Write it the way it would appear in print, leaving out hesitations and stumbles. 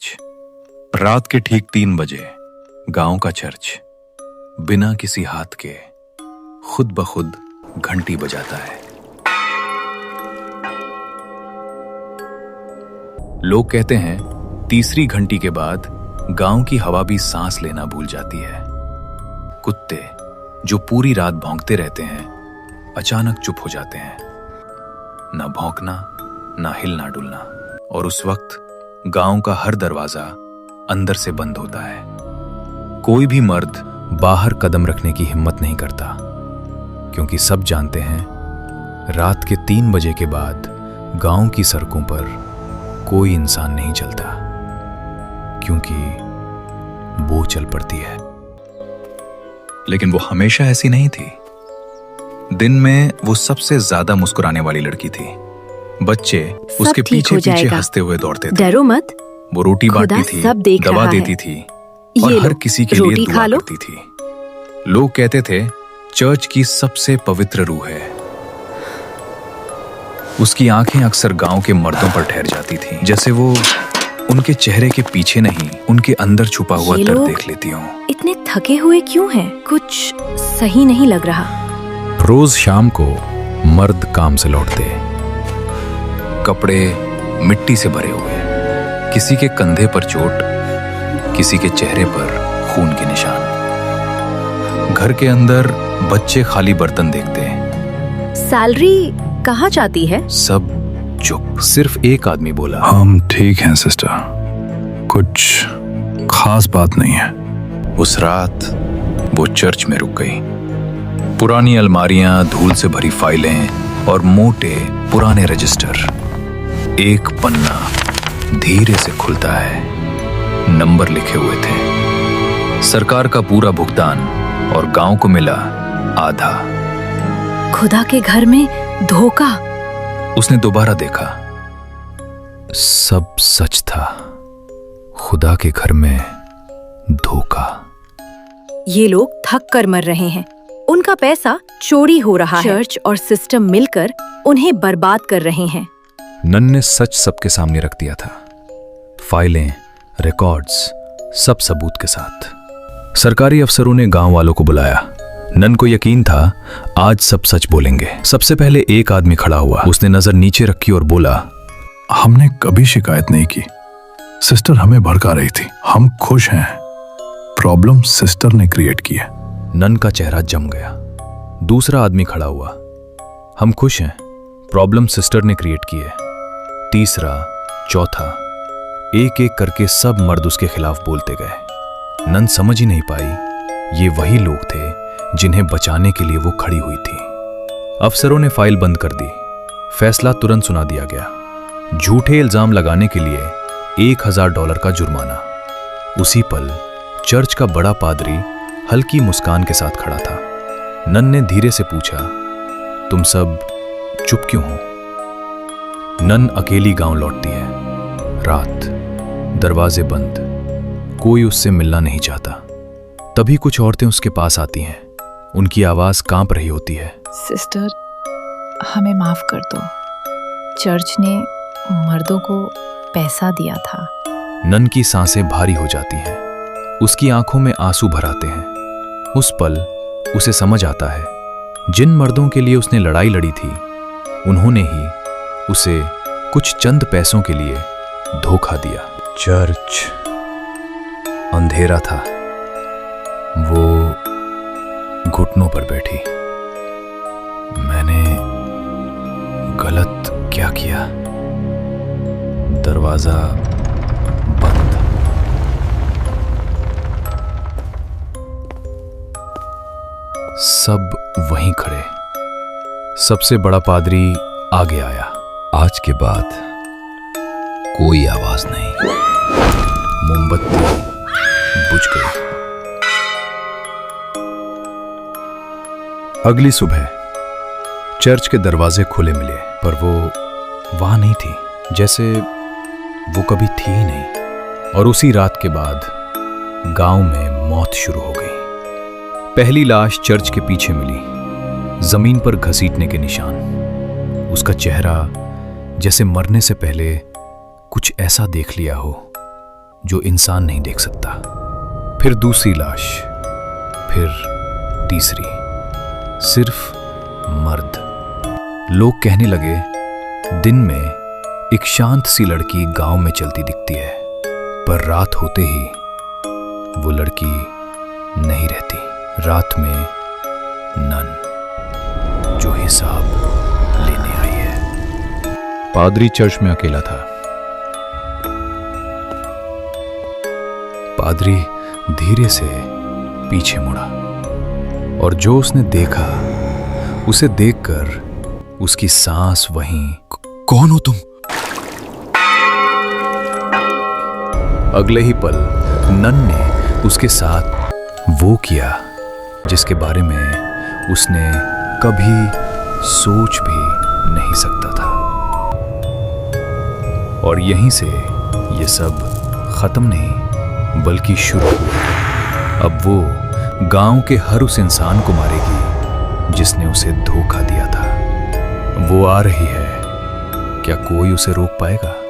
Church. रात के ठीक 3 बजे गांव का चर्च बिना किसी हाथ के खुद ब खुद घंटी बजाता है। लोग कहते हैं तीसरी घंटी के बाद गांव की हवा भी सांस लेना भूल जाती है। कुत्ते जो पूरी रात भौंकते रहते हैं अचानक चुप हो जाते हैं, ना भौंकना ना हिलना डुलना, और उस वक्त गांव का हर दरवाजा अंदर से बंद होता है। कोई भी मर्द बाहर कदम रखने की हिम्मत नहीं करता, क्योंकि सब जानते हैं रात के 3 बजे के बाद गांव की सड़कों पर कोई इंसान नहीं चलता, क्योंकि वो चल पड़ती है। लेकिन वो हमेशा ऐसी नहीं थी। दिन में वो सबसे ज्यादा मुस्कुराने वाली लड़की थी। बच्चे उसके पीछे पीछे हंसते हुए दौड़ते थे। डरो मत, वो रोटी बांटती थी, दवा देती थी और हर किसी के लिए दुआ करती थी। लोग कहते थे चर्च की सबसे पवित्र रूह है। उसकी आंखें अक्सर गांव के मर्दों पर ठहर जाती थी, जैसे वो उनके चेहरे के पीछे नहीं उनके अंदर छुपा हुआ दर्द देख लेती हूँ। इतने थके हुए क्यों हैं? कुछ सही नहीं लग रहा। रोज शाम को मर्द काम से लौटते, कपड़े मिट्टी से भरे हुए, किसी के कंधे पर चोट, किसी के चेहरे पर खून के निशान। घर के अंदर बच्चे खाली बर्तन देखते। सैलरी कहाँ जाती है? सब चुप। सिर्फ एक आदमी बोला, हम ठीक हैं सिस्टर, कुछ खास बात नहीं है। उस रात वो चर्च में रुक गई। पुरानी अलमारियां, धूल से भरी फाइलें और मोटे पुराने रजिस्टर। एक पन्ना धीरे से खुलता है। नंबर लिखे हुए थे। सरकार का पूरा भुगतान और गांव को मिला आधा। खुदा के घर में धोखा। उसने दोबारा देखा। सब सच था। खुदा के घर में धोखा। ये लोग थक कर मर रहे हैं। उनका पैसा चोरी हो रहा है। चर्च और सिस्टम मिलकर उन्हें बर्बाद कर रहे हैं। नन ने सच सबके सामने रख दिया था। फाइलें, रिकॉर्ड्स, सब सबूत के साथ। सरकारी अफसरों ने गांव वालों को बुलाया। नन को यकीन था आज सब सच बोलेंगे। सबसे पहले एक आदमी खड़ा हुआ। उसने नजर नीचे रखी और बोला, हमने कभी शिकायत नहीं की। सिस्टर हमें भड़का रही थी। हम खुश हैं। प्रॉब्लम सिस्टर ने क्रिएट की है। नन का चेहरा जम गया। दूसरा आदमी खड़ा हुआ। हम खुश हैं, प्रॉब्लम सिस्टर ने क्रिएट की है। तीसरा, चौथा, एक एक करके सब मर्द उसके खिलाफ बोलते गए। नन समझ ही नहीं पाई ये वही लोग थे जिन्हें बचाने के लिए वो खड़ी हुई थी। अफसरों ने फाइल बंद कर दी। फैसला तुरंत सुना दिया गया। झूठे इल्जाम लगाने के लिए $1000 का जुर्माना। उसी पल चर्च का बड़ा पादरी हल्की मुस्कान के साथ खड़ा था। नन ने धीरे से पूछा, तुम सब चुप क्यों हो? नन अकेली गांव लौटती है। रात, दरवाजे बंद, कोई उससे मिलना नहीं चाहता। तभी कुछ औरतें उसके पास आती हैं। उनकी आवाज कांप रही होती है। सिस्टर, हमें माफ कर दो। चर्च ने मर्दों को पैसा दिया था। नन की सांसें भारी हो जाती हैं। उसकी आंखों में आंसू भर आते हैं। उस पल उसे समझ आता है जिन मर्दों के लिए उसने लड़ाई लड़ी थी उन्होंने ही उसे कुछ चंद पैसों के लिए धोखा दिया। चर्च अंधेरा था। वो घुटनों पर बैठी। मैंने गलत क्या किया? दरवाजा बंद। सब वहीं खड़े। सबसे बड़ा पादरी आगे आया। आज के बाद कोई आवाज नहीं। मोमबत्ती बुझ गई। अगली सुबह चर्च के दरवाजे खुले मिले, पर वो वहां नहीं थी, जैसे वो कभी थी ही नहीं। और उसी रात के बाद गांव में मौत शुरू हो गई। पहली लाश चर्च के पीछे मिली, जमीन पर घसीटने के निशान। उसका चेहरा जैसे मरने से पहले कुछ ऐसा देख लिया हो जो इंसान नहीं देख सकता। फिर दूसरी लाश, फिर तीसरी, सिर्फ मर्द। लोग कहने लगे दिन में एक शांत सी लड़की गांव में चलती दिखती है, पर रात होते ही वो लड़की नहीं रहती। रात में नन जो हिसाब लेने आई है। पादरी चर्च में अकेला था। पादरी धीरे से पीछे मुड़ा और जो उसने देखा उसे देखकर उसकी सांस वहीं। कौन हो तुम? अगले ही पल नन ने उसके साथ वो किया जिसके बारे में उसने कभी सोच भी नहीं सकता था। और यहीं से ये सब खत्म नहीं बल्कि शुरू हुआ। अब वो गांव के हर उस इंसान को मारेगी जिसने उसे धोखा दिया था। वो आ रही है, क्या कोई उसे रोक पाएगा?